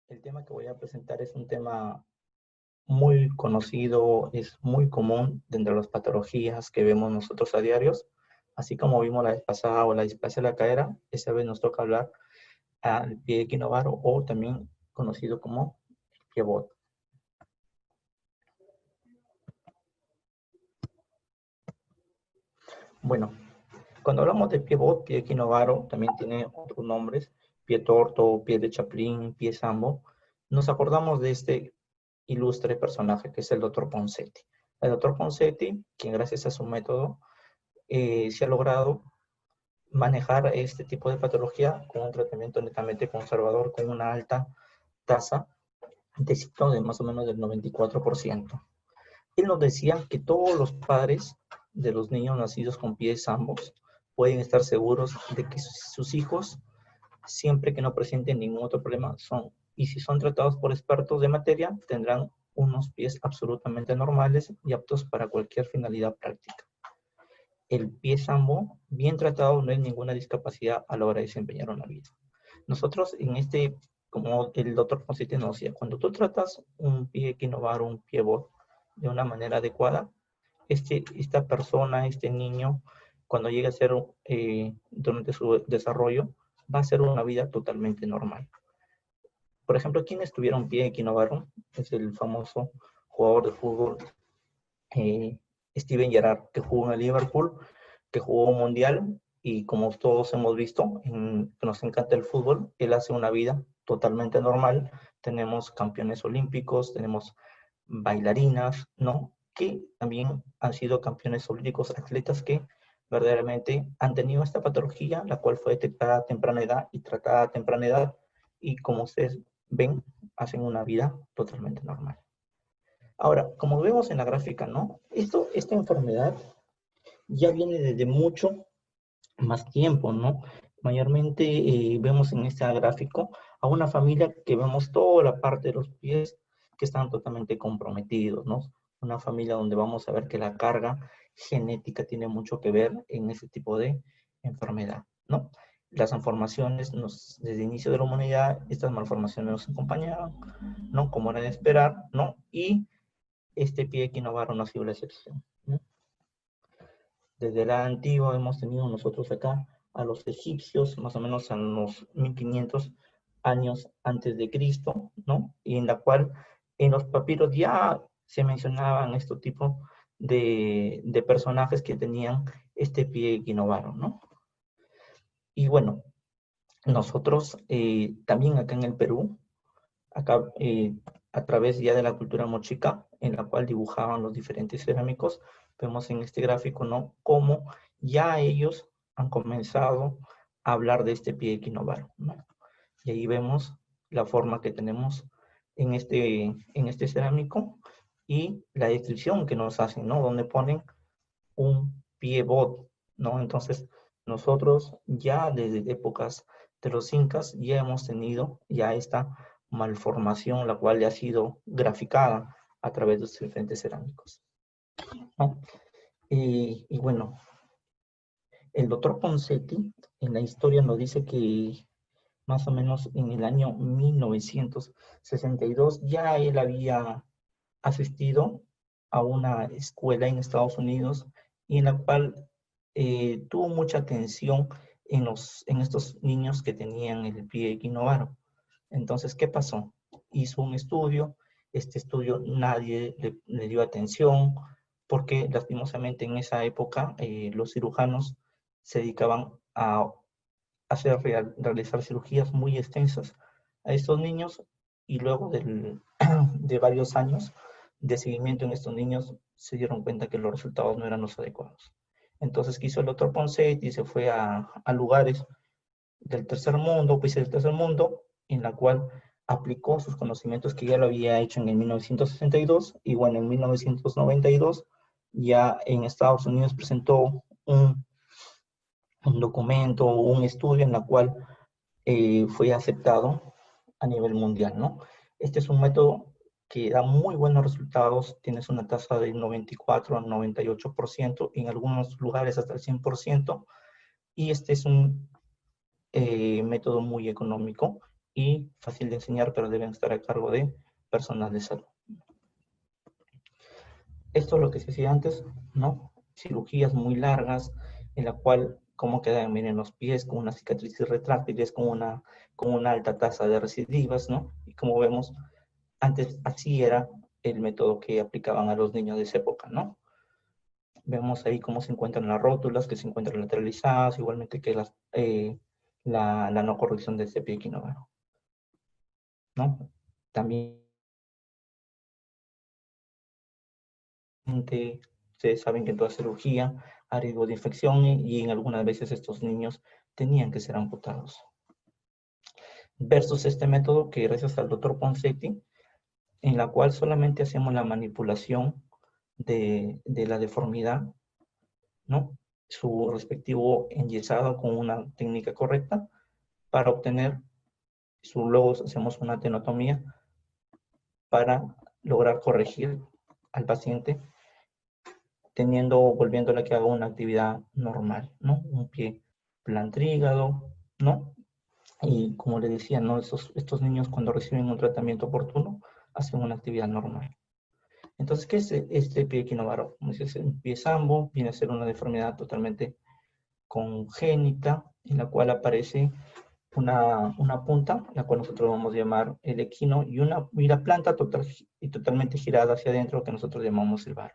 El tema que voy a presentar es un tema muy conocido, es muy común dentro de las patologías que vemos nosotros a diarios. Así como vimos la vez pasada o la displasia de la cadera, esta vez nos toca hablar al pie equinovaro o también conocido como pie bot. Bueno, cuando hablamos de pie bot, pie equinovaro, también tiene otros nombres, pie torto, pie de Chaplin, pie sambo. Nos acordamos de este ilustre personaje que es el doctor Ponseti. El doctor Ponseti, quien gracias a su método se ha logrado manejar este tipo de patología con un tratamiento netamente conservador, con una alta tasa de éxito de más o menos del 94%. Él nos decía que todos los padres de los niños nacidos con pies ambos pueden estar seguros de que sus hijos, siempre que no presenten ningún otro problema, y si son tratados por expertos de materia, tendrán unos pies absolutamente normales y aptos para cualquier finalidad práctica. El pie sambo, bien tratado, no hay ninguna discapacidad a la hora de desempeñar una vida. Nosotros como el doctor Ponseti nos decía, cuando tú tratas un pie equinovaro, un pie bot, de una manera adecuada, esta persona, este niño, cuando llegue a ser durante su desarrollo, va a ser una vida totalmente normal. Por ejemplo, ¿quiénes tuvieron pie equinovaro? Es el famoso jugador de fútbol eh, Steven Gerrard, que jugó en el Liverpool, que jugó un mundial y como todos hemos visto, que nos encanta el fútbol, él hace una vida totalmente normal. Tenemos campeones olímpicos, tenemos bailarinas, ¿no? Que también han sido campeones olímpicos, atletas que verdaderamente han tenido esta patología, la cual fue detectada a temprana edad y tratada a temprana edad, y como ustedes ven, hacen una vida totalmente normal. Ahora, como vemos en la gráfica, ¿no? Esta enfermedad ya viene desde mucho más tiempo, ¿no? Mayormente vemos en este gráfico a una familia que vemos toda la parte de los pies que están totalmente comprometidos, ¿no? Una familia donde vamos a ver que la carga genética tiene mucho que ver en ese tipo de enfermedad, ¿no? Las malformaciones, desde el inicio de la humanidad, estas malformaciones nos acompañaban, ¿no? Como era de esperar, ¿no? Y este pie equinovaro no ha sido la excepción, ¿no? Desde la antigua hemos tenido nosotros acá a los egipcios, más o menos a los 1500 años antes de Cristo, ¿no? Y en la cual en los papiros ya se mencionaban este tipo de personajes que tenían este pie equinovaro, ¿no? Y bueno, nosotros también acá en el Perú, acá a través ya de la cultura mochica, en la cual dibujaban los diferentes cerámicos, vemos en este gráfico, ¿no? Cómo ya ellos han comenzado a hablar de este pie equinovaro, ¿no? Y ahí vemos la forma que tenemos en este cerámico y la descripción que nos hacen, ¿no? Donde ponen un pie bot, ¿no? Entonces, nosotros ya desde épocas de los incas ya hemos tenido ya esta malformación, la cual ya ha sido graficada a través de los diferentes cerámicos, ¿no? Y bueno, el doctor Ponseti en la historia nos dice que más o menos en el año 1962 ya él había asistido a una escuela en Estados Unidos y en la cual tuvo mucha atención en estos niños que tenían el pie equinovaro. Entonces, ¿qué pasó? Hizo un estudio, este estudio nadie le dio atención porque lastimosamente en esa época los cirujanos se dedicaban a realizar cirugías muy extensas a estos niños y luego de varios años de seguimiento en estos niños se dieron cuenta que los resultados no eran los adecuados. Entonces quiso el doctor Ponseti y se fue a lugares del tercer mundo, países del tercer mundo, en la cual aplicó sus conocimientos que ya lo había hecho en el 1962 y bueno, en 1992 ya en Estados Unidos presentó un documento o un estudio en la cual fue aceptado a nivel mundial, ¿no? Este es un método que da muy buenos resultados, tienes una tasa del 94 al 98%, en algunos lugares hasta el 100%, y este es un método muy económico y fácil de enseñar, pero deben estar a cargo de personal de salud. Esto es lo que se hacía antes, ¿no? Cirugías muy largas, en la cual, ¿cómo quedan? Miren, los pies con una cicatrices retráctiles, con una alta tasa de recidivas, ¿no? Y como vemos, antes así era el método que aplicaban a los niños de esa época, ¿no? Vemos ahí cómo se encuentran las rótulas, que se encuentran lateralizadas, igualmente que la no corrección de este pie equinóvaro, ¿no? También ustedes saben que en toda cirugía hay riesgo de infección y en algunas veces estos niños tenían que ser amputados. Versus este método que gracias al doctor Ponseti, en la cual solamente hacemos la manipulación de la deformidad, ¿no? Su respectivo enyesado con una técnica correcta para obtener luego hacemos una tenotomía para lograr corregir al paciente volviéndole a que haga una actividad normal, ¿no? Un pie plantrígado, ¿no? Y como le decía, ¿no? Estos niños cuando reciben un tratamiento oportuno hacen una actividad normal. Entonces, ¿qué es este pie equinovaro? Como dice, es un pie sambo, viene a ser una deformidad totalmente congénita, en la cual aparece una punta, la cual nosotros vamos a llamar el equino, y la planta totalmente girada hacia adentro, que nosotros llamamos el varo,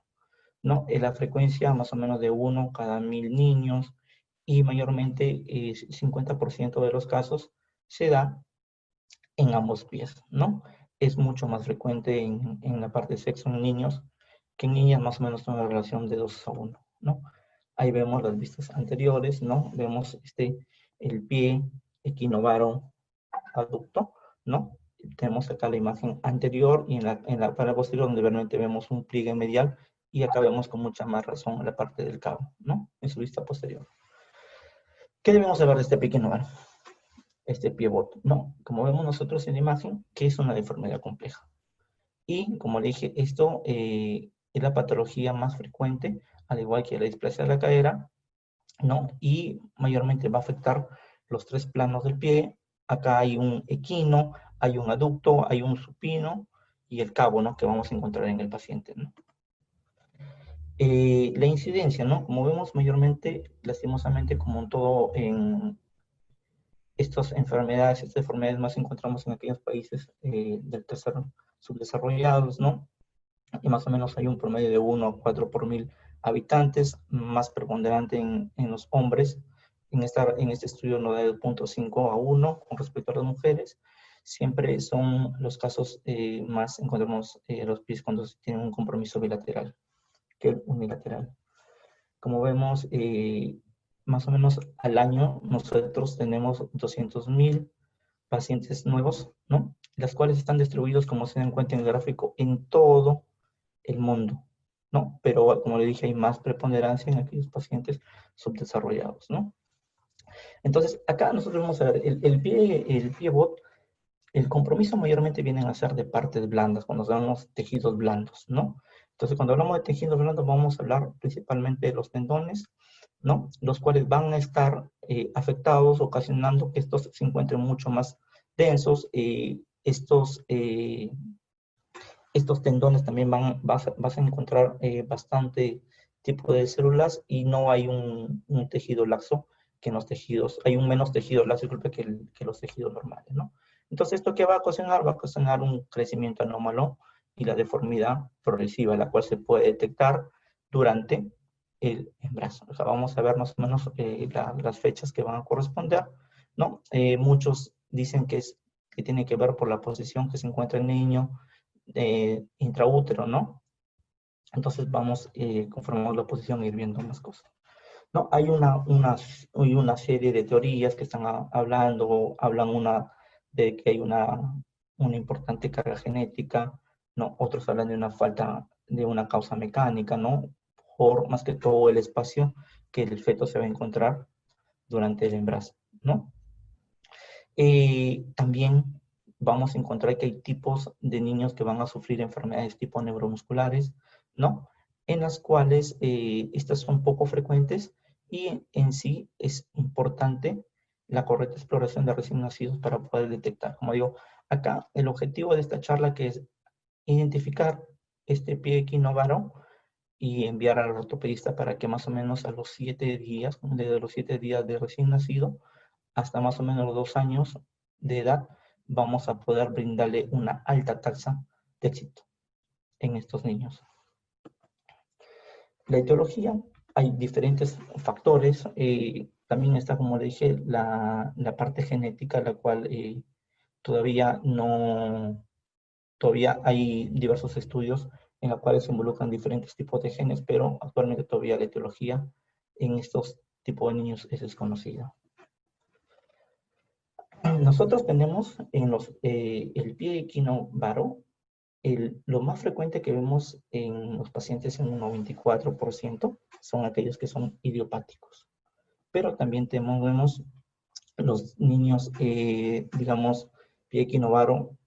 ¿no? Es la frecuencia más o menos de 1 cada 1000 niños, y mayormente 50% de los casos se da en ambos pies, ¿no? Es mucho más frecuente en la parte de sexo en niños que en niñas, más o menos una relación de 2:1, ¿no? Ahí vemos las vistas anteriores, ¿no? Vemos el pie equinovaro aducto, ¿no? Tenemos acá la imagen anterior y en la parte posterior donde realmente vemos un pliegue medial y acá vemos con mucha más razón la parte del cabo, ¿no? En su vista posterior. ¿Qué debemos saber de este pie equinovaro? Este pivot, ¿no? Como vemos nosotros en la imagen, que es una deformidad compleja. Y como le dije, esto es la patología más frecuente, al igual que la displasia de la cadera, ¿no? Y mayormente va a afectar los 3 planos del pie. Acá hay un equino, hay un aducto, hay un supino y el cabo, ¿no? Que vamos a encontrar en el paciente, ¿no? La incidencia, ¿no? Como vemos mayormente, lastimosamente, como en todo en estas enfermedades más encontramos en aquellos países del tercero subdesarrollados, ¿no? Y más o menos hay un promedio de 1 a 4 por 1000 habitantes, más preponderante en los hombres. En este estudio no da el 0.5 a 1 con respecto a las mujeres. Siempre son los casos más encontramos los pies cuando tienen un compromiso bilateral que unilateral. Como vemos, más o menos al año nosotros tenemos 200,000 pacientes nuevos, ¿no? Las cuales están distribuidos, como se dan cuenta en el gráfico, en todo el mundo, ¿no? Pero como le dije, hay más preponderancia en aquellos pacientes subdesarrollados, ¿no? Entonces, acá nosotros vamos a ver el pie bot, el compromiso mayormente vienen a ser de partes blandas, cuando hablamos de tejidos blandos, ¿no? Entonces, cuando hablamos de tejidos blandos, vamos a hablar principalmente de los tendones, ¿no? Los cuales van a estar afectados, ocasionando que estos se encuentren mucho más densos. Estos tendones también vas a encontrar bastante tipo de células y no hay un tejido laxo que en los tejidos, hay un menos tejido laxo, disculpe, que los tejidos normales, ¿no? Entonces, ¿esto qué va a ocasionar? Va a ocasionar un crecimiento anómalo y la deformidad progresiva, la cual se puede detectar durante el embarazo. O sea, vamos a ver más o menos las fechas que van a corresponder, ¿no? Muchos dicen que tiene que ver por la posición que se encuentra el niño, intraútero, ¿no? Entonces vamos, conformamos la posición e ir viendo más cosas. No, hay una serie de teorías que están hablando, de que hay una importante carga genética, ¿no? Otros hablan de una falta, de una causa mecánica, ¿no? Por más que todo el espacio que el feto se va a encontrar durante el embarazo, ¿no? También vamos a encontrar que hay tipos de niños que van a sufrir enfermedades tipo neuromusculares, ¿no? En las cuales estas son poco frecuentes y en sí es importante la correcta exploración de recién nacidos para poder detectar. Como digo, acá el objetivo de esta charla que es identificar este pie equinovaro y enviar al ortopedista para que más o menos a los 7 días, desde los 7 días de recién nacido hasta más o menos los 2 años de edad, vamos a poder brindarle una alta tasa de éxito en estos niños. La etiología, hay diferentes factores, también está, como le dije, la parte genética, la cual todavía no, todavía hay diversos estudios en los cuales se involucran diferentes tipos de genes, pero actualmente todavía la etiología en estos tipos de niños es desconocida. Nosotros tenemos en el pie equinovaro, lo más frecuente que vemos en los pacientes en un 94% son aquellos que son idiopáticos. Pero también vemos los niños, digamos, pie equinovaro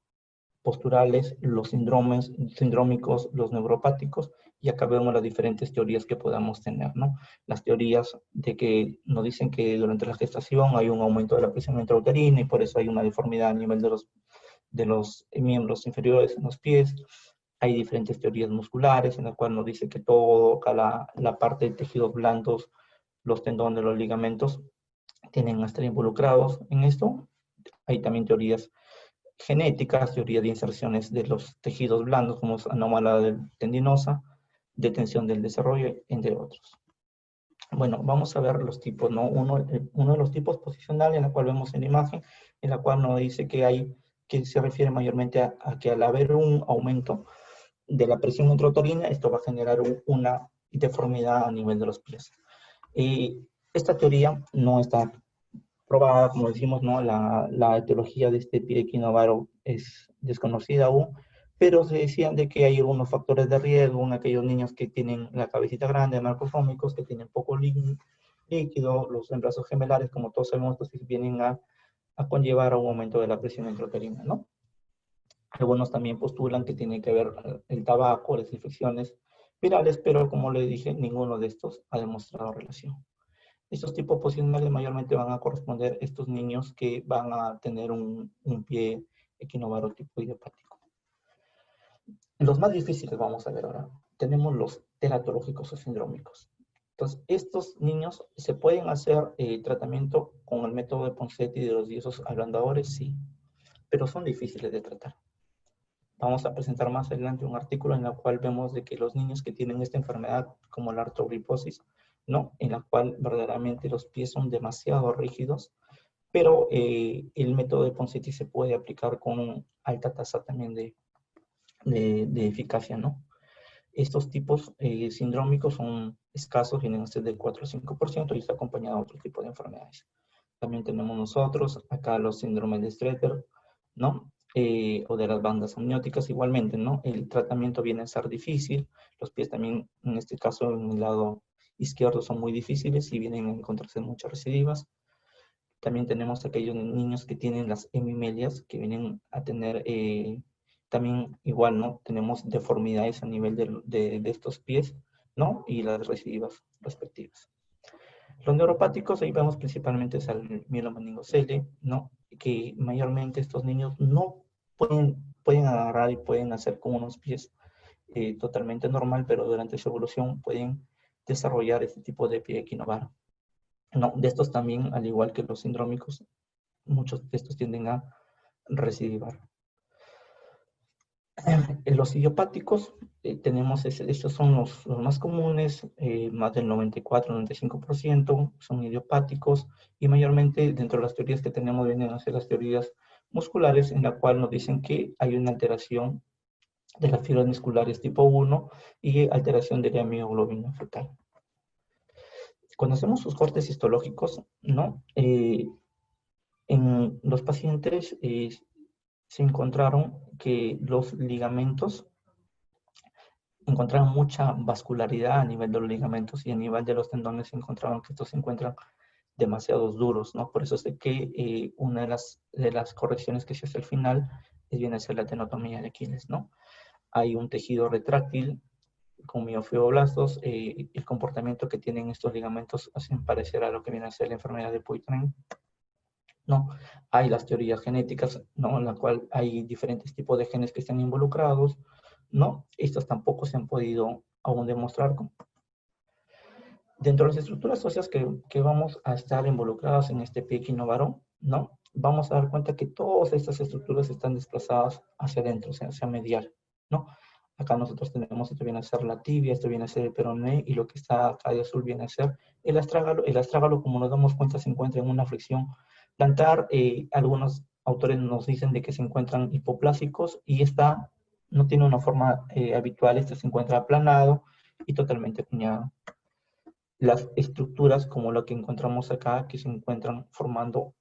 posturales, los sindrómicos, los neuropáticos, y acá vemos las diferentes teorías que podamos tener, ¿no? Las teorías de que nos dicen que durante la gestación hay un aumento de la presión intrauterina y por eso hay una deformidad a nivel de los miembros inferiores en los pies. Hay diferentes teorías musculares en las cuales nos dice que todo, la parte de tejidos blandos, los tendones, los ligamentos, tienen que estar involucrados en esto. Hay también teorías genéticas, teoría de inserciones de los tejidos blandos, como es anómala tendinosa, detención del desarrollo, entre otros. Bueno, vamos a ver los tipos, ¿no? Uno de los tipos posicionales, en la cual vemos en la imagen, en la cual nos dice que se refiere mayormente a que al haber un aumento de la presión intrauterina, esto va a generar una deformidad a nivel de los pies. Esta teoría no está probada, como decimos, ¿no? La etiología de este pie equinovaro es desconocida aún, pero se decían de que hay algunos factores de riesgo en aquellos niños que tienen la cabecita grande, macrofómicos, que tienen poco líquido, los embrazos gemelares, como todos sabemos, pues vienen a conllevar a un aumento de la presión intrauterina, ¿no? Algunos también postulan que tiene que ver el tabaco, las infecciones virales, pero como les dije, ninguno de estos ha demostrado relación. Estos tipos posicionales mayormente van a corresponder a estos niños que van a tener un pie equinovaro tipo idiopático. Los más difíciles vamos a ver ahora. Tenemos los teratológicos o sindrómicos. Entonces, estos niños se pueden hacer tratamiento con el método de Ponseti y de los yesos ablandadores, sí, pero son difíciles de tratar. Vamos a presentar más adelante un artículo en el cual vemos de que los niños que tienen esta enfermedad, como la artrogriposis, ¿no? En la cual verdaderamente los pies son demasiado rígidos, pero el método de Ponseti se puede aplicar con alta tasa también de eficacia, ¿no? Estos tipos sindrómicos son escasos, vienen a ser del 4 o 5% y está acompañado de otro tipo de enfermedades. También tenemos nosotros acá los síndromes de Streeter, ¿no? O de las bandas amnióticas igualmente, ¿no? El tratamiento viene a ser difícil, los pies también, en este caso, en el lado izquierdo son muy difíciles y vienen a encontrarse muchas recidivas. También tenemos aquellos niños que tienen las hemimelias, que vienen a tener también igual, ¿no? Tenemos deformidades a nivel de estos pies, ¿no? Y las recidivas respectivas. Los neuropáticos, ahí vemos principalmente es el mieloma meningocele, ¿no? Que mayormente estos niños no pueden agarrar y pueden hacer con unos pies totalmente normal, pero durante su evolución pueden desarrollar este tipo de pie equinovaro. No, de estos también, al igual que los sindrómicos, muchos de estos tienden a recidivar. En los idiopáticos, estos son los más comunes, más del 94-95% son idiopáticos y mayormente dentro de las teorías que tenemos vienen a ser las teorías musculares en la cual nos dicen que hay una alteración de las fibras musculares tipo 1 y alteración de la mioglobina fetal. Cuando hacemos sus cortes histológicos, ¿no? En los pacientes se encontraron que los ligamentos encontraron mucha vascularidad a nivel de los ligamentos y a nivel de los tendones se encontraron que estos se encuentran demasiado duros, ¿no? Por eso es de que una de las correcciones que se hace al final viene a ser la tenotomía de Aquiles, ¿no? Hay un tejido retráctil con miofibroblastos, el comportamiento que tienen estos ligamentos hacen parecer a lo que viene a ser la enfermedad de Poitras, ¿no? Hay las teorías genéticas, ¿no? En la cual hay diferentes tipos de genes que están involucrados, ¿no? Estas tampoco se han podido aún demostrar. Dentro de las estructuras óseas que vamos a estar involucradas en este pie equinovarón, ¿no? Vamos a dar cuenta que todas estas estructuras están desplazadas hacia adentro, o sea, hacia medial, ¿no? Acá nosotros tenemos, esto viene a ser la tibia, esto viene a ser el peroné, y lo que está acá de azul viene a ser el astrágalo. El astrágalo, como nos damos cuenta, se encuentra en una flexión plantar. Algunos autores nos dicen de que se encuentran hipoplásicos, y esta no tiene una forma habitual, este se encuentra aplanado y totalmente acuñado. Las estructuras, como lo que encontramos acá, que se encuentran formando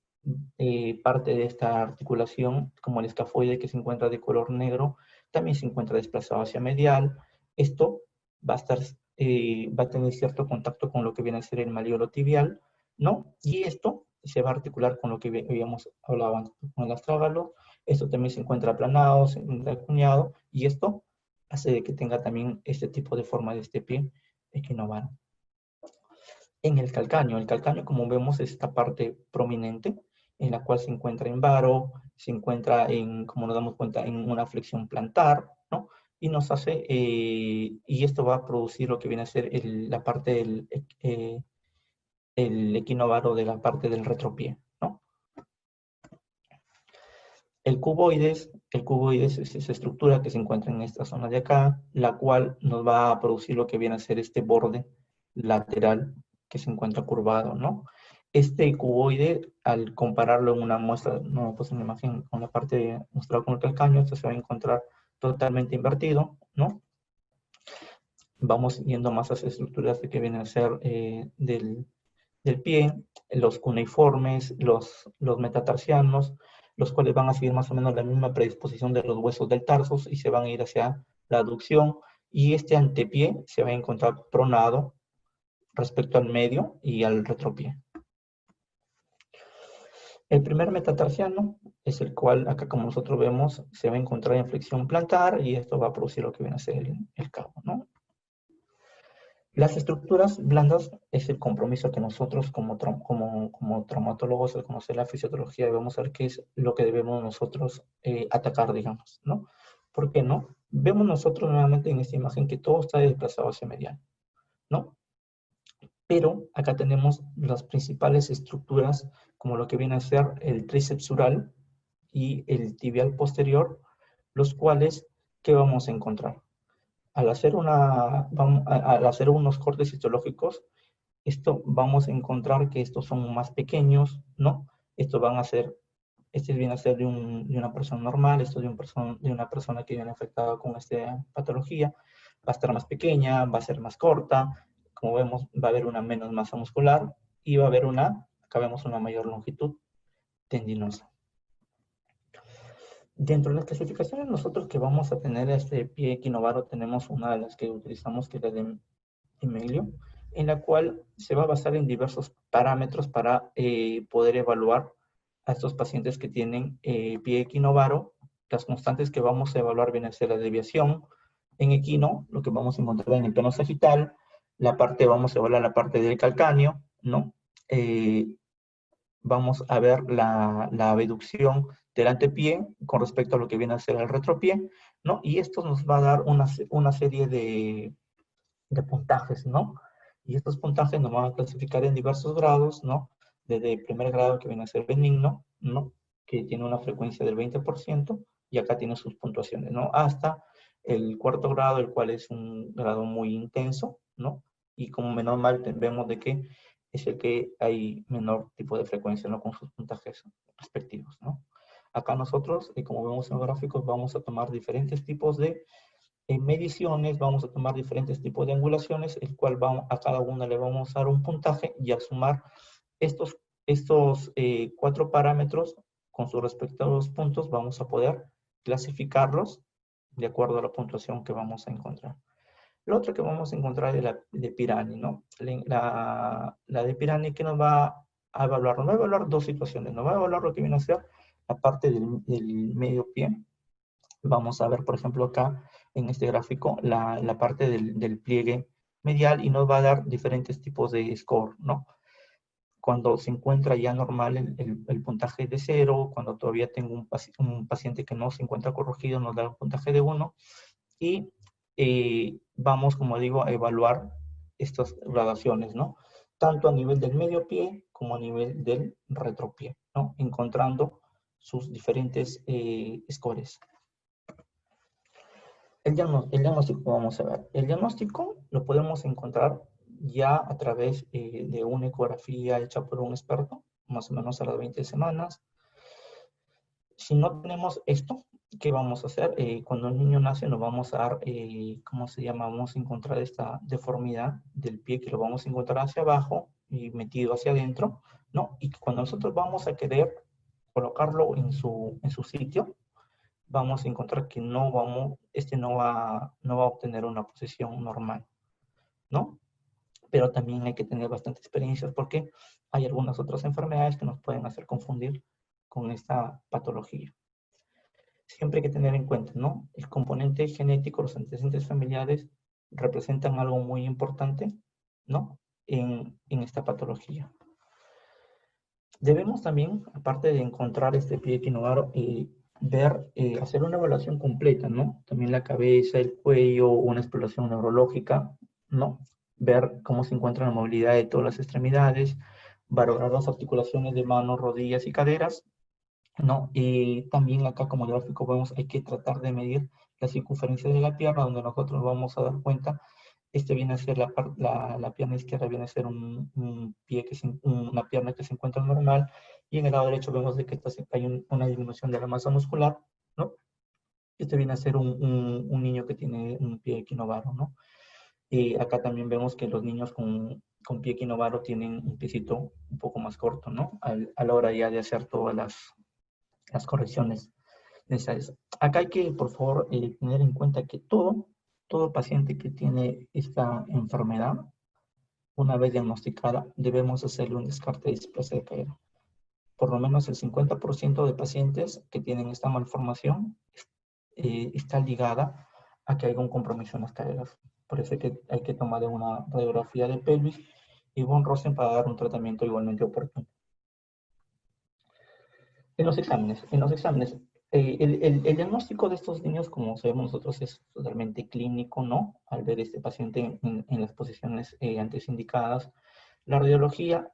parte de esta articulación, como el escafoide que se encuentra de color negro, también se encuentra desplazado hacia medial. Esto va a estar, va a tener cierto contacto con lo que viene a ser el malleolo tibial, ¿no? Y esto se va a articular con lo que habíamos hablado antes, con el astrágalo. Esto también se encuentra aplanado, se encuentra acuñado, y esto hace de que tenga también este tipo de forma de este pie equinovaro. En el calcáneo, como vemos, es esta parte prominente en la cual se encuentra en varo, se encuentra en, como nos damos cuenta, en una flexión plantar, ¿no? Y nos hace, y esto va a producir lo que viene a ser la parte del el equinovaro de la parte del retropié, ¿no? El cuboides es esa estructura que se encuentra en esta zona de acá, la cual nos va a producir lo que viene a ser este borde lateral que se encuentra curvado, ¿no? Este cuboide, al compararlo en una muestra, no, pues en la imagen, con la parte mostrada con el calcáneo, esto se va a encontrar totalmente invertido, ¿no? Vamos yendo más a las estructuras de que vienen a ser del pie, los cuneiformes, los metatarsianos, los cuales van a seguir más o menos la misma predisposición de los huesos del tarso y se van a ir hacia la aducción, y este antepié se va a encontrar pronado respecto al medio y al retropié. El primer metatarsiano es el cual, acá como nosotros vemos, se va a encontrar en flexión plantar, y esto va a producir lo que viene a ser el cabo, ¿no? Las estructuras blandas es el compromiso que nosotros como traumatólogos, al conocer la fisiología, debemos saber qué es lo que debemos nosotros atacar, digamos, ¿no? ¿Por qué no? Vemos nosotros nuevamente en esta imagen que todo está desplazado hacia medial, ¿no? Pero acá tenemos las principales estructuras, como lo que viene a ser el tríceps sural y el tibial posterior, los cuales, ¿qué vamos a encontrar? Al hacer al hacer unos cortes histológicos, esto vamos a encontrar que estos son más pequeños, ¿no? Estos van a ser, este viene a ser de una persona normal, esto de una persona que viene afectada con esta patología, va a estar más pequeña, va a ser más corta, como vemos va a haber una menos masa muscular, y va a haber acá vemos una mayor longitud tendinosa. Dentro de las clasificaciones nosotros que vamos a tener este pie equinovaro, tenemos una de las que utilizamos, que es la de Emilio, en la cual se va a basar en diversos parámetros para poder evaluar a estos pacientes que tienen pie equinovaro. Las constantes que vamos a evaluar vienen a ser la desviación en equino, lo que vamos a encontrar en el plano sagital, vamos a evaluar la parte del calcáneo, ¿no? Vamos a ver la abducción del antepié con respecto a lo que viene a ser el retropié, ¿no? Y esto nos va a dar una serie de puntajes, ¿no? Y estos puntajes nos van a clasificar en diversos grados, ¿no? Desde el primer grado, que viene a ser benigno, ¿no? Que tiene una frecuencia del 20%, y acá tiene sus puntuaciones, ¿no? Hasta el cuarto grado, el cual es un grado muy intenso, ¿no? Y como menor mal vemos de que es el que hay menor tipo de frecuencia, ¿no? Con sus puntajes respectivos, ¿no? Acá nosotros, como vemos en los gráficos, vamos a tomar diferentes tipos de mediciones, vamos a tomar diferentes tipos de angulaciones, el cual a cada una le vamos a dar un puntaje, y al sumar estos, estos 4 parámetros con sus respectivos puntos, vamos a poder clasificarlos de acuerdo a la puntuación que vamos a encontrar. Lo otro que vamos a encontrar es la de Pirani, ¿no? La de Pirani, que nos va a evaluar, nos va a evaluar dos situaciones. Nos va a evaluar lo que viene a ser la parte del medio pie. Vamos a ver, por ejemplo, acá en este gráfico, la parte del pliegue medial, y nos va a dar diferentes tipos de score, ¿no? cuando se encuentra ya normal el puntaje de 0, cuando todavía tengo un paciente que no se encuentra corregido, nos da un puntaje de 1, y vamos, como digo, a evaluar estas gradaciones, ¿no? Tanto a nivel del medio pie como a nivel del retropié, ¿no? Encontrando sus diferentes scores. El diagnóstico, vamos a ver. El diagnóstico lo podemos encontrar ya a través de una ecografía hecha por un experto, más o menos a las 20 semanas. Si no tenemos esto, ¿qué vamos a hacer? Cuando el niño nace nos vamos a dar, ¿cómo se llama? Vamos a encontrar esta deformidad del pie que lo vamos a encontrar hacia abajo y metido hacia adentro, ¿no? Y cuando nosotros vamos a querer colocarlo en su sitio, vamos a encontrar que no va a obtener una posición normal, ¿no? Pero también hay que tener bastante experiencia porque hay algunas otras enfermedades que nos pueden hacer confundir con esta patología. Siempre hay que tener en cuenta, ¿no? El componente genético, los antecedentes familiares representan algo muy importante, ¿no? En esta patología. Debemos también, aparte de encontrar este pie equinovaro, hacer una evaluación completa, ¿no? También la cabeza, el cuello, una exploración neurológica, ¿no? Ver cómo se encuentra la movilidad de todas las extremidades, valorar las articulaciones de manos, rodillas y caderas, ¿no? Y también acá como gráfico vemos, hay que tratar de medir la circunferencia de la pierna, donde nosotros vamos a dar cuenta. Viene a ser la pierna izquierda, viene a ser una pierna que se encuentra normal, y en el lado derecho vemos de que hay una disminución de la masa muscular, ¿no? Viene a ser un niño que tiene un pie equinovaro, ¿no? Y acá también vemos que los niños con pie equinovaro tienen un piecito un poco más corto, ¿no? A la hora ya de hacer todas las correcciones necesarias. Acá hay que, por favor, tener en cuenta que todo paciente que tiene esta enfermedad, una vez diagnosticada, debemos hacerle un descarte de displasia de cadera. Por lo menos el 50% de pacientes que tienen esta malformación está ligada a que haya un compromiso en las caderas. Por eso hay que tomar una radiografía de pelvis y von Rosen para dar un tratamiento igualmente oportuno. En los exámenes, el diagnóstico de estos niños, como sabemos nosotros, es totalmente clínico, ¿no? Al ver este paciente en las posiciones antes indicadas, la radiología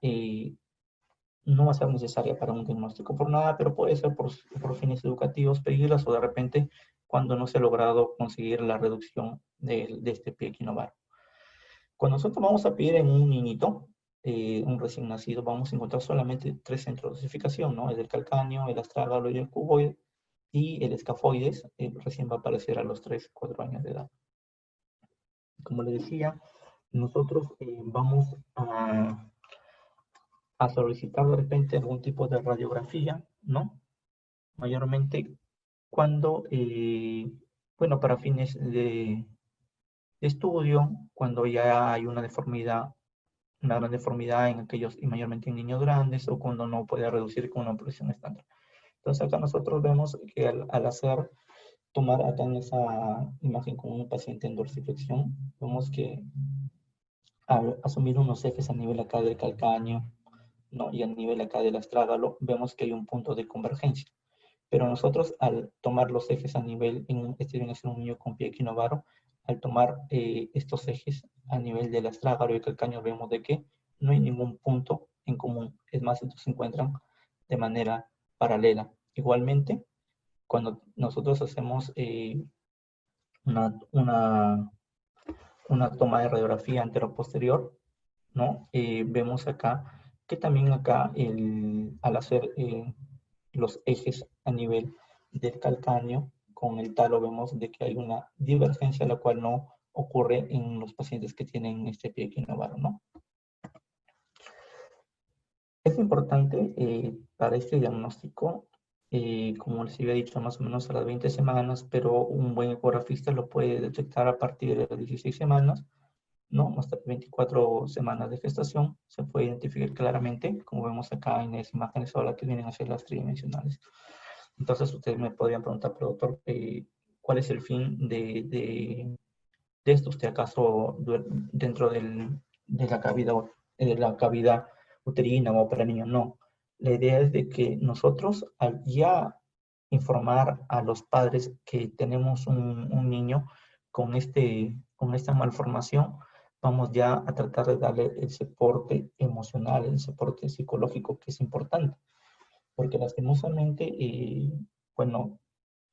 no va a ser necesaria para un diagnóstico por nada, pero puede ser por fines educativos pedirlas, o de repente cuando no se ha logrado conseguir la reducción de este pie equinovaro. Cuando nosotros vamos a pedir en un niñito, un recién nacido, vamos a encontrar solamente 3 centros de dosificación, ¿no? El calcáneo, el astrágalo y el cuboide, y el escafoides recién va a aparecer a los 3, 4 años de edad. Como les decía, nosotros vamos a solicitar de repente algún tipo de radiografía, ¿no? Mayormente cuando, bueno, para fines de estudio, cuando ya hay una gran deformidad en aquellos, y mayormente en niños grandes, o cuando no puede reducir con una operación estándar. Entonces acá nosotros vemos que al tomar acá en esa imagen con un paciente en dorsiflexión, vemos que al asumir unos ejes a nivel acá del calcáneo, ¿no? Y a nivel acá del astrágalo, vemos que hay un punto de convergencia. Pero nosotros al tomar los ejes a nivel, viene a ser un niño con pie equinovaro, al tomar estos ejes a nivel del astrágalo y el calcáneo, vemos de que no hay ningún punto en común. Es más, estos se encuentran de manera paralela. Igualmente, cuando nosotros hacemos una toma de radiografía antero-posterior, ¿no? Vemos acá que también acá al hacer los ejes a nivel del calcáneo con el talo, vemos de que hay una divergencia, la cual no ocurre en los pacientes que tienen este pie equinovaro, ¿no? Es importante para este diagnóstico, como les había dicho, más o menos a las 20 semanas, pero un buen ecografista lo puede detectar a partir de las 16 semanas, ¿no? Hasta 24 semanas de gestación se puede identificar claramente, como vemos acá en las imágenes ahora que vienen a ser las tridimensionales. Entonces ustedes me podrían preguntar, pero doctor, ¿cuál es el fin de esto? ¿Usted acaso dentro de la cavidad uterina o para niños, no. La idea es de que nosotros, al ya informar a los padres que tenemos un niño con esta malformación, vamos ya a tratar de darle el soporte emocional, el soporte psicológico que es importante, porque lastimosamente, bueno,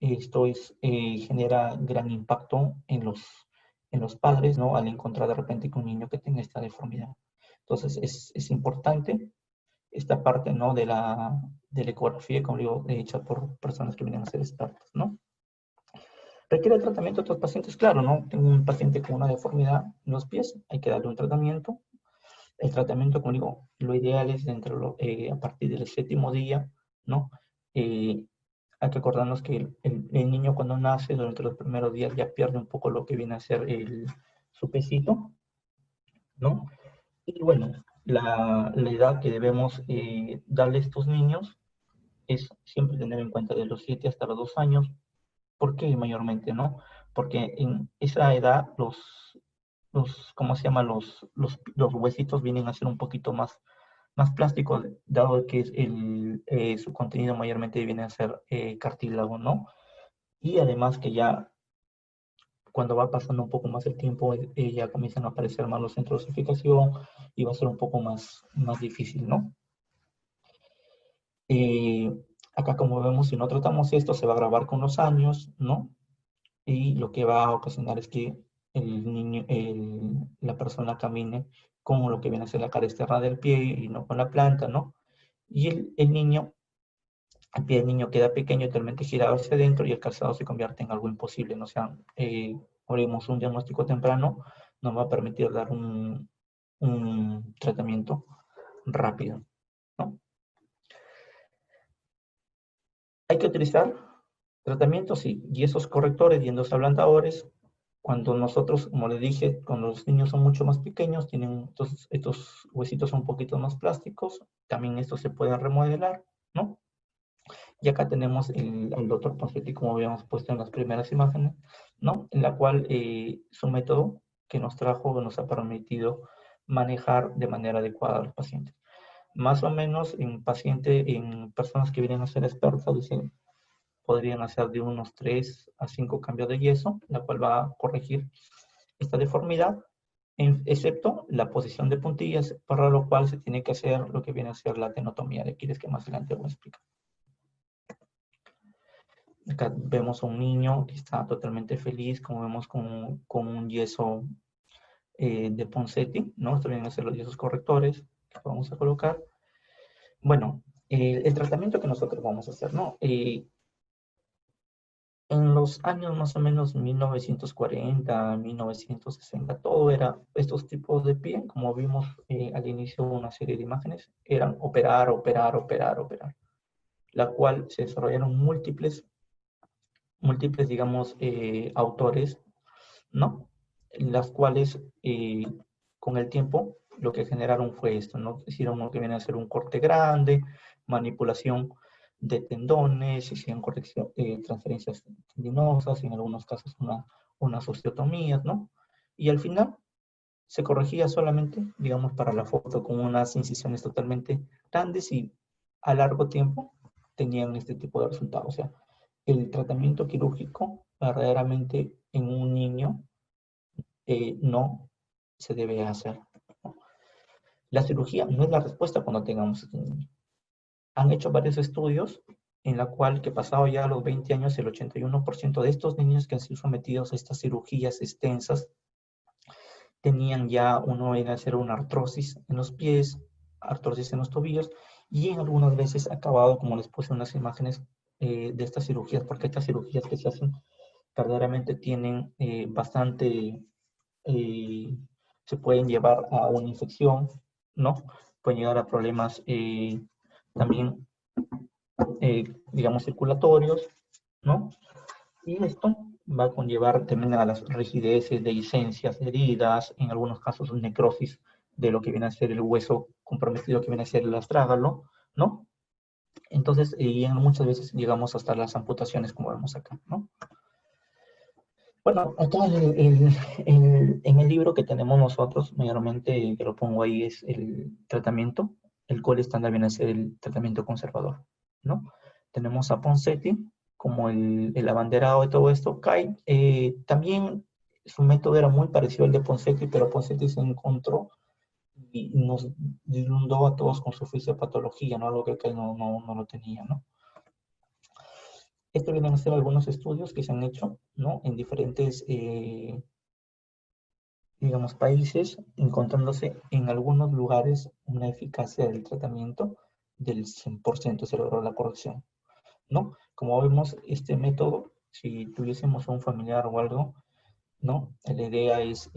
genera gran impacto en los padres, ¿no? Al encontrar de repente que un niño que tenga esta deformidad. Entonces, es importante esta parte, ¿no? De la ecografía, como digo, hecha por personas que vienen a ser expertos, ¿no? ¿Requiere tratamiento a otros pacientes? Claro, ¿no? Tengo un paciente con una deformidad en los pies, hay que darle un tratamiento. El tratamiento, como digo, lo ideal es a partir del séptimo día, ¿no? Eh, Hay que acordarnos que el niño cuando nace, durante los primeros días ya pierde un poco lo que viene a ser su pesito, ¿no? Y bueno, la edad que debemos darle a estos niños es siempre tener en cuenta de los 7 hasta los 2 años. ¿Por qué mayormente, no? Porque en esa edad ¿cómo se llama? Los huesitos vienen a ser un poquito más plásticos, dado que su contenido mayormente viene a ser cartílago, ¿no? Y además que ya cuando va pasando un poco más el tiempo, ya comienzan a aparecer más los centros de osificación y va a ser un poco más difícil, ¿no? Eh, Acá, como vemos, si no tratamos esto, se va a agravar con los años, ¿no? Y lo que va a ocasionar es que la persona camine con lo que viene a ser la cara externa del pie y no con la planta, ¿no? Y el pie del niño queda pequeño, totalmente girado hacia adentro y el calzado se convierte en algo imposible, ¿no? O sea, abrimos un diagnóstico temprano, nos va a permitir dar un tratamiento rápido, ¿no? Hay que utilizar tratamientos y esos correctores y endos ablandadores. Cuando nosotros, como les dije, cuando los niños son mucho más pequeños, tienen estos huesitos un poquito más plásticos, también estos se pueden remodelar, ¿no? Y acá tenemos el doctor Ponseti, como habíamos puesto en las primeras imágenes, ¿no? En la cual su método que nos trajo nos ha permitido manejar de manera adecuada a los pacientes. Más o menos en personas que vienen a ser expertas, dicen, podrían hacer de unos 3 a 5 cambios de yeso, la cual va a corregir esta deformidad, excepto la posición de puntillas, para lo cual se tiene que hacer lo que viene a ser la tenotomía de Aquiles, que más adelante voy a explicar. Acá vemos a un niño que está totalmente feliz, como vemos con un yeso de Ponseti, ¿no? Esto vienen a ser los yesos correctores que vamos a colocar. Bueno, el tratamiento que nosotros vamos a hacer, ¿no? En los años más o menos 1940, 1960, todo era estos tipos de pie, como vimos al inicio una serie de imágenes, eran operar, operar, operar, operar, la cual se desarrollaron múltiples digamos, autores, ¿no? Las cuales con el tiempo lo que generaron fue esto, ¿no? Hicieron lo que viene a ser un corte grande, manipulación de tendones, hicieron transferencias tendinosas, en algunos casos unas osteotomías, ¿no? Y al final se corregía solamente, digamos, para la foto con unas incisiones totalmente grandes y a largo tiempo tenían este tipo de resultados. O sea, el tratamiento quirúrgico verdaderamente en un niño no se debe hacer. La cirugía no es la respuesta cuando tengamos este niño. Han hecho varios estudios en la cual que pasado ya los 20 años, el 81% de estos niños que han sido sometidos a estas cirugías extensas tenían ya iba a ser una artrosis en los pies, artrosis en los tobillos y en algunas veces acabado, como les puse unas imágenes de estas cirugías, porque estas cirugías que se hacen verdaderamente tienen bastante, se pueden llevar a una infección, ¿no? Pueden llegar a problemas también, digamos, circulatorios, ¿no? Y esto va a conllevar también a las rigideces, dehiscencias, heridas, en algunos casos necrosis de lo que viene a ser el hueso comprometido, que viene a ser el astrágalo, ¿no? Entonces, y muchas veces llegamos hasta las amputaciones, como vemos acá, ¿no? Bueno, acá en el libro que tenemos nosotros, mayormente que lo pongo ahí es el tratamiento. el cual estándar viene a ser el tratamiento conservador, ¿no? Tenemos a Ponseti como el abanderado de todo esto. Kite también su método era muy parecido al de Ponseti, pero Ponseti se encontró y nos inundó a todos con su fisiopatología, ¿no? Algo que Kite no lo tenía, ¿no? Esto vienen a ser algunos estudios que se han hecho, ¿no? En diferentes, digamos, países, encontrándose en algunos lugares una eficacia del tratamiento del 100% se logró la corrección, ¿no? Como vemos, este método, si tuviésemos un familiar o algo, ¿no? La idea es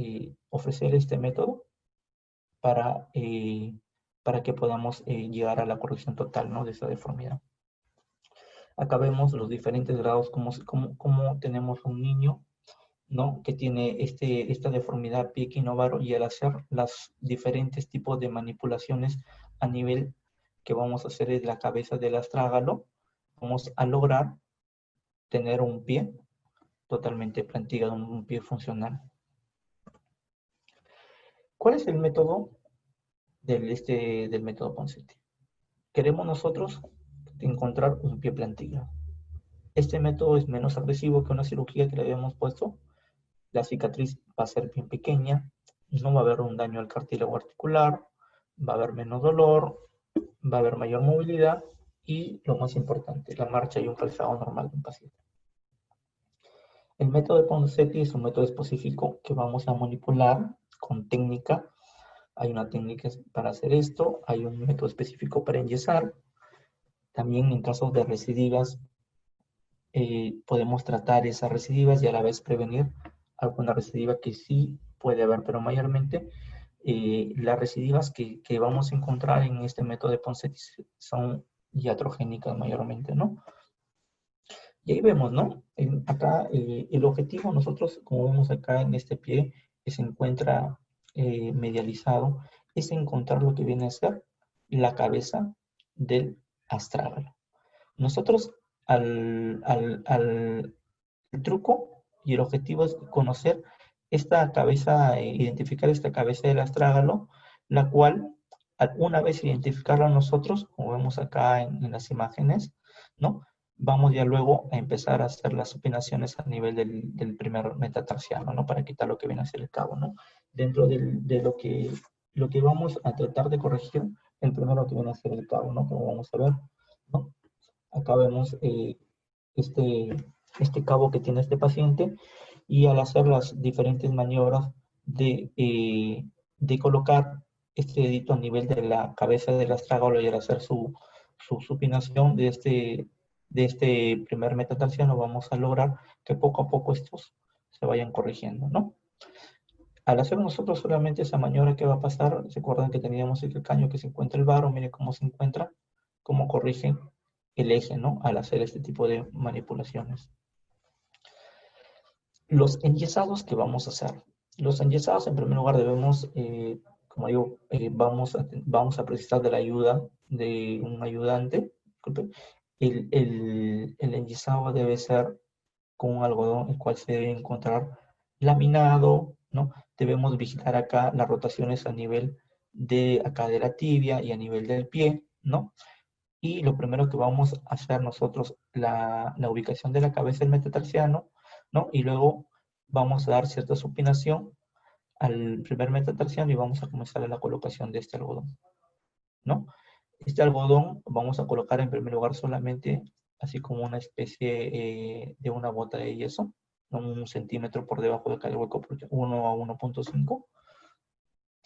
ofrecer este método para, para que podamos llegar a la corrección total, ¿no? De esa deformidad. Acá vemos los diferentes grados, como tenemos un niño, ¿no? Que tiene esta deformidad pie equinovaro, y al hacer los diferentes tipos de manipulaciones a nivel que vamos a hacer de la cabeza del astrágalo, vamos a lograr tener un pie totalmente plantillado, un pie funcional. ¿Cuál es el método del método Ponseti? Queremos nosotros encontrar un pie plantillado. Este método es menos agresivo que una cirugía que le habíamos puesto. La cicatriz va a ser bien pequeña, no va a haber un daño al cartílago articular, va a haber menos dolor, va a haber mayor movilidad y, lo más importante, la marcha y un calzado normal de un paciente. El método de Ponseti es un método específico que vamos a manipular con técnica. Hay una técnica para hacer esto, hay un método específico para enyesar. También en casos de recidivas, podemos tratar esas recidivas y a la vez prevenir alguna recidiva que sí puede haber, pero mayormente las recidivas que vamos a encontrar en este método de Ponseti son iatrogénicas mayormente, ¿no? Y ahí vemos, ¿no? Acá el objetivo nosotros, como vemos acá en este pie que se encuentra medializado, es encontrar lo que viene a ser la cabeza del astrágalo. Nosotros el truco y el objetivo es conocer esta cabeza, identificar esta cabeza del astrágalo, la cual, una vez identificarla nosotros, como vemos acá en las imágenes, ¿no? Vamos ya luego a empezar a hacer las supinaciones a nivel del primer metatarsiano, ¿no? Para quitar lo que viene a ser el cabo, ¿no? Dentro de lo que vamos a tratar de corregir, el primero que viene a ser el cabo, ¿no? Como vamos a ver, ¿no? Acá vemos este, este cabo que tiene este paciente, y al hacer las diferentes maniobras de colocar este dedito a nivel de la cabeza del astrágalo y al hacer su supinación de este primer metatarsiano, vamos a lograr que poco a poco estos se vayan corrigiendo, ¿no? Al hacer nosotros solamente esa maniobra, ¿qué va a pasar? ¿Se acuerdan que teníamos el calcaño que se encuentra el varo? Miren cómo se encuentra, cómo corrige el eje, ¿no? Al hacer este tipo de manipulaciones. Los enyesados que vamos a hacer. Los enyesados, en primer lugar, debemos, como digo, vamos a precisar de la ayuda de un ayudante. El enyesado debe ser con un algodón, el cual se debe encontrar laminado, ¿no? Debemos vigilar acá las rotaciones a nivel de acá de la tibia y a nivel del pie, ¿no? Y lo primero que vamos a hacer nosotros, la ubicación de la cabeza del metatarsiano, ¿no? Y luego vamos a dar cierta supinación al primer metatarsiano y vamos a comenzar la colocación de este algodón, ¿no? Este algodón vamos a colocar en primer lugar solamente así como una especie de una bota de yeso, ¿no? 1 centímetro por debajo de cada hueco, 1 a 1.5,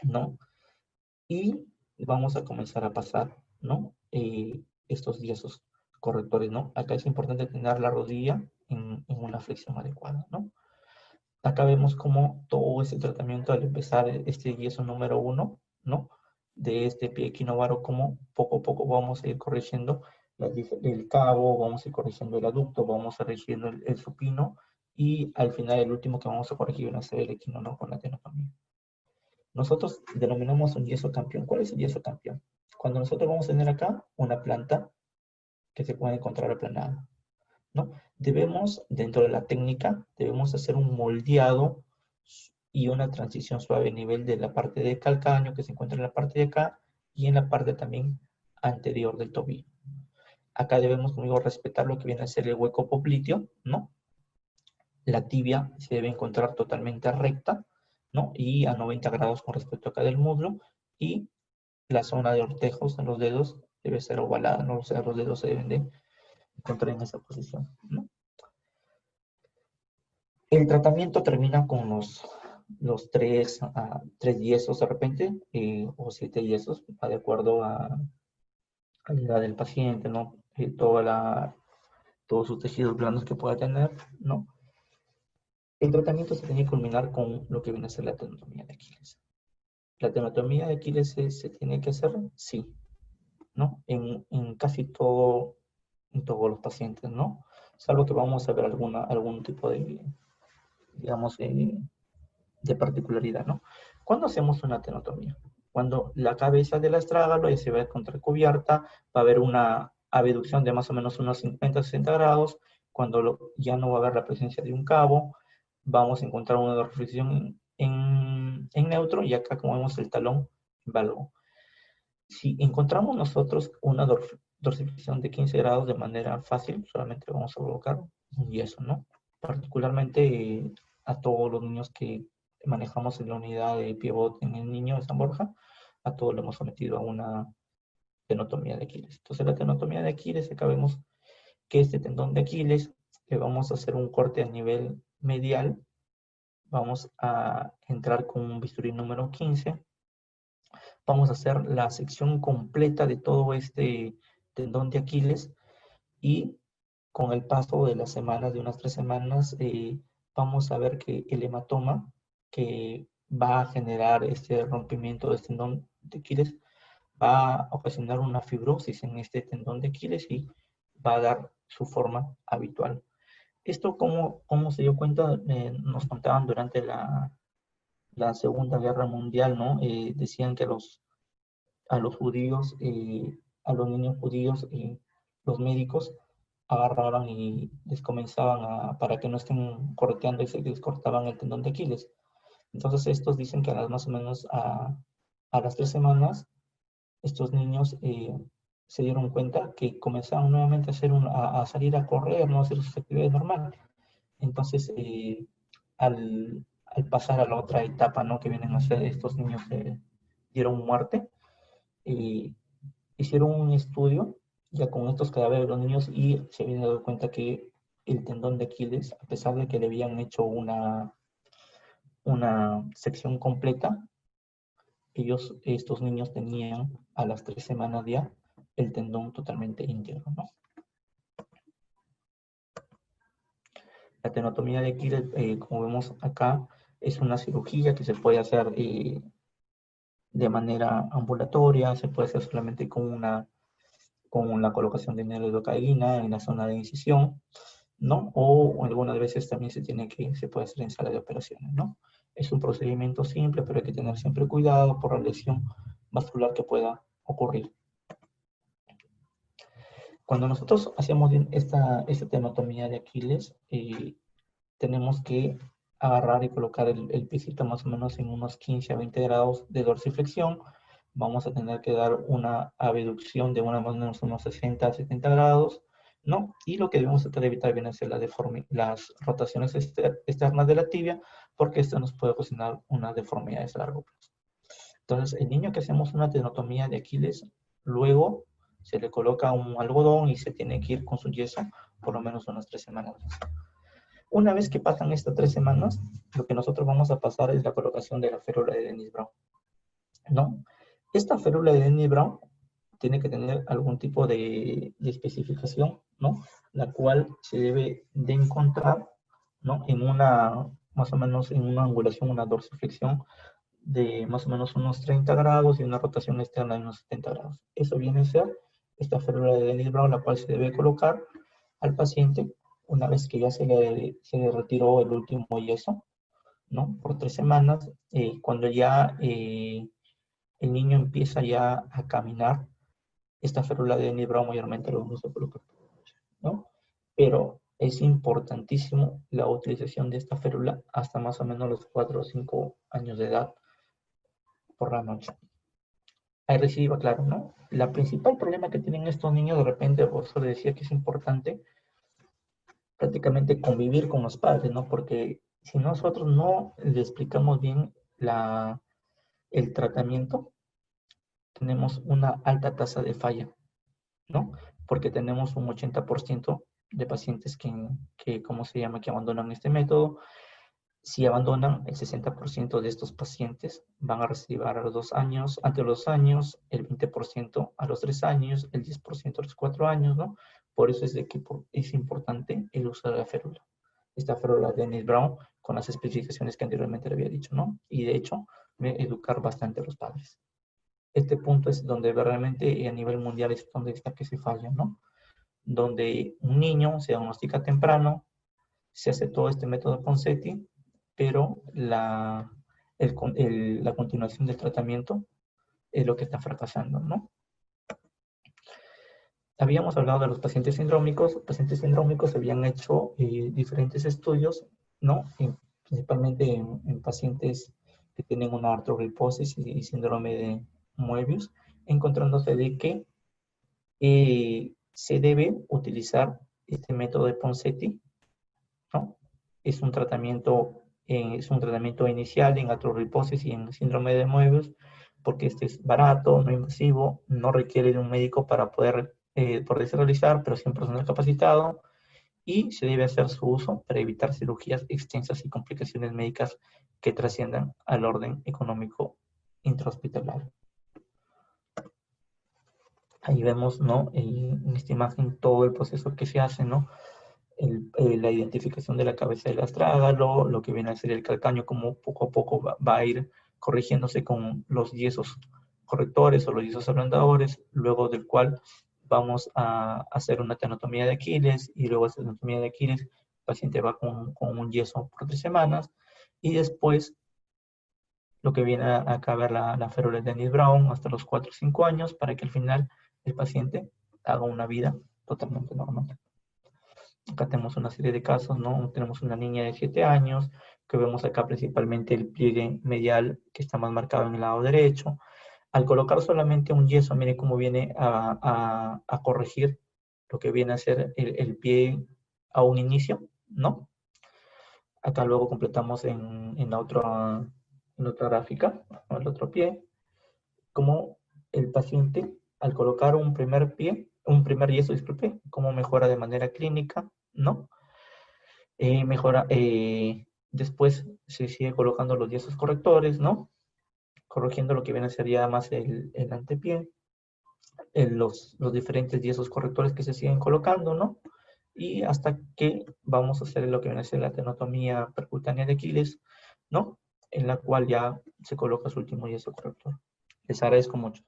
¿no? Y vamos a comenzar a pasar, ¿no? Estos yesos correctores, ¿no? Acá es importante tener la rodilla en una flexión adecuada, ¿no? Acá vemos cómo todo ese tratamiento, al empezar este yeso número 1, ¿no? De este pie equinovaro, como poco a poco vamos a ir corrigiendo el cabo, vamos a ir corrigiendo el aducto, vamos a ir corrigiendo el supino, y al final el último que vamos a corregir va a ser el equinono con la tenotomía. Nosotros denominamos un yeso campeón. ¿Cuál es el yeso campeón? Cuando nosotros vamos a tener acá una planta que se puede encontrar aplanada, ¿no? Debemos, dentro de la técnica, debemos hacer un moldeado y una transición suave a nivel de la parte de calcáneo que se encuentra en la parte de acá y en la parte también anterior del tobillo. Acá debemos, como digo, respetar lo que viene a ser el hueco popliteo, ¿no? La tibia se debe encontrar totalmente recta, ¿no? Y a 90 grados con respecto acá del muslo, y la zona de ortejos en los dedos debe ser ovalada, ¿no? O sea, los dedos se deben de encontrar en esa posición, ¿no? El tratamiento termina con los tres yesos de repente, o 7 yesos, de acuerdo a la edad del paciente, ¿no? Todos sus tejidos blandos que pueda tener, ¿no? El tratamiento se tiene que culminar con lo que viene a ser la tenotomía de Aquiles. ¿La tenotomía de Aquiles se tiene que hacer? Sí, ¿no? En casi en todos los pacientes, ¿no? Salvo que vamos a ver algún tipo de, digamos, de particularidad, ¿no? ¿Cuándo hacemos una tenotomía? Cuando la cabeza del astrágalo se ve contracubierta, va a haber una abducción de más o menos unos 50-60 grados, cuando ya no va a haber la presencia de un cabo, vamos a encontrar una dorsiflexión en neutro, y acá como vemos el talón valgo. Si encontramos nosotros una dorsiflexión de 15 grados de manera fácil, solamente vamos a colocar un yeso, ¿no? Particularmente a todos los niños que manejamos en la unidad de pivot en el niño de San Borja, a todos lo hemos sometido a una tenotomía de Aquiles. Entonces la tenotomía de Aquiles, acá vemos que este tendón de Aquiles, le vamos a hacer un corte a nivel medial, vamos a entrar con un bisturí número 15, vamos a hacer la sección completa de todo este tendón de Aquiles, y con el paso de las semanas, de unas 3 semanas, vamos a ver que el hematoma que va a generar este rompimiento del tendón de Aquiles va a ocasionar una fibrosis en este tendón de Aquiles y va a dar su forma habitual. Esto, ¿cómo se dio cuenta? Nos contaban durante la Segunda Guerra Mundial, ¿no? Decían que a los judíos, a los niños judíos, los médicos agarraban y les comenzaban para que no estén correteando, y se les cortaban el tendón de Aquiles. Entonces estos dicen que más o menos a las 3 semanas, estos niños se dieron cuenta que comenzaban nuevamente a salir a correr, no a hacer sus actividades normales. Entonces, al pasar a la otra etapa, ¿no? Que vienen a ser estos niños dieron muerte, y hicieron un estudio ya con estos cadáveres de los niños, y se habían dado cuenta que el tendón de Aquiles, a pesar de que le habían hecho una sección completa, estos niños tenían a las 3 semanas ya el tendón totalmente íntegro, ¿no? La tenotomía de Aquiles, como vemos acá, es una cirugía que se puede hacer de manera ambulatoria, se puede hacer solamente con la colocación de lidocaína en la zona de incisión, ¿no? O algunas veces también se puede hacer en sala de operaciones, ¿no? Es un procedimiento simple, pero hay que tener siempre cuidado por la lesión vascular que pueda ocurrir. Cuando nosotros hacemos esta tenotomía de Aquiles, tenemos que agarrar y colocar el piecito más o menos en unos 15 a 20 grados de dorsiflexión. Vamos a tener que dar una abducción de más o menos unos 60 a 70 grados, ¿no? Y lo que debemos tratar de evitar viene a ser las rotaciones externas de la tibia, porque esto nos puede ocasionar unas deformidades a largo plazo. Entonces, el niño que hacemos una tenotomía de Aquiles, luego se le coloca un algodón y se tiene que ir con su yeso por lo menos unas 3 semanas. Una vez que pasan estas 3 semanas, lo que nosotros vamos a pasar es la colocación de la férula de Dennis Brown, ¿no? Esta férula de Dennis Brown tiene que tener algún tipo de especificación, ¿no? La cual se debe de encontrar, ¿no? Más o menos en una angulación, una dorsiflexión de más o menos unos 30 grados y una rotación externa de unos 70 grados. Eso viene a ser esta férula de Dennis Brown, la cual se debe colocar al paciente una vez que ya se le retiró el último yeso, ¿no? Por 3 semanas, cuando ya el niño empieza ya a caminar, esta férula de Dennis Brown mayormente lo vamos a colocar, ¿no? Pero es importantísimo la utilización de esta férula hasta más o menos los 4 o 5 años de edad por la noche. Hay recidiva, claro, ¿no? La principal problema que tienen estos niños, de repente, por eso les decía que es importante prácticamente convivir con los padres, ¿no? Porque si nosotros no le explicamos bien el tratamiento, tenemos una alta tasa de falla, ¿no? Porque tenemos un 80% de pacientes ¿cómo se llama?, que abandonan este método. Si abandonan, el 60% de estos pacientes van a recibir a los 2 años, antes de los 2 años, el 20% a los 3 años, el 10% a los 4 años, ¿no? Por eso es de que es importante el uso de la férula. Esta férula de Dennis Brown con las especificaciones que anteriormente le había dicho, ¿no? Y de hecho, educar bastante a los padres. Este punto es donde realmente a nivel mundial es donde está que se falla, ¿no? Donde un niño se diagnostica temprano, se hace todo este método Ponseti, pero la continuación del tratamiento es lo que está fracasando, ¿no? Habíamos hablado de los pacientes sindrómicos. Los pacientes sindrómicos se habían hecho diferentes estudios, ¿no? Principalmente en pacientes que tienen una artrogriposis y síndrome de Moebius, encontrándose de que se debe utilizar este método de Ponseti, ¿no? Es un tratamiento inicial en artrogriposis y en síndrome de Moebius, porque este es barato, no invasivo, no requiere de un médico para poderse realizar, pero sí un personal capacitado, y se debe hacer su uso para evitar cirugías extensas y complicaciones médicas que trasciendan al orden económico intrahospitalario. Ahí vemos, ¿no?, en esta imagen todo el proceso que se hace, ¿no? La identificación de la cabeza del astrágalo, lo que viene a ser el calcáneo, como poco a poco va a ir corrigiéndose con los yesos correctores o los yesos ablandadores, luego del cual vamos a hacer una tenotomía de Aquiles, y luego de esa tenotomía de Aquiles el paciente va con un yeso por 3 semanas, y después lo que viene acá a ver la férula de Dennis Brown hasta los 4 o 5 años, para que al final el paciente haga una vida totalmente normal. Acá tenemos una serie de casos, ¿no? Tenemos una niña de 7 años, que vemos acá principalmente el pliegue medial que está más marcado en el lado derecho. Al colocar solamente un yeso, mire cómo viene a corregir lo que viene a ser el pie a un inicio, ¿no? Acá luego completamos en la otra gráfica, el otro pie, como el paciente, al colocar un primer yeso, disculpe, cómo mejora de manera clínica, ¿no? Después se sigue colocando los yesos correctores, ¿no? Corrigiendo lo que viene a ser ya más el antepié, los diferentes yesos correctores que se siguen colocando, ¿no? Y hasta que vamos a hacer lo que viene a ser la tenotomía percutánea de Aquiles, ¿no? En la cual ya se coloca su último yeso corrector. Les agradezco mucho.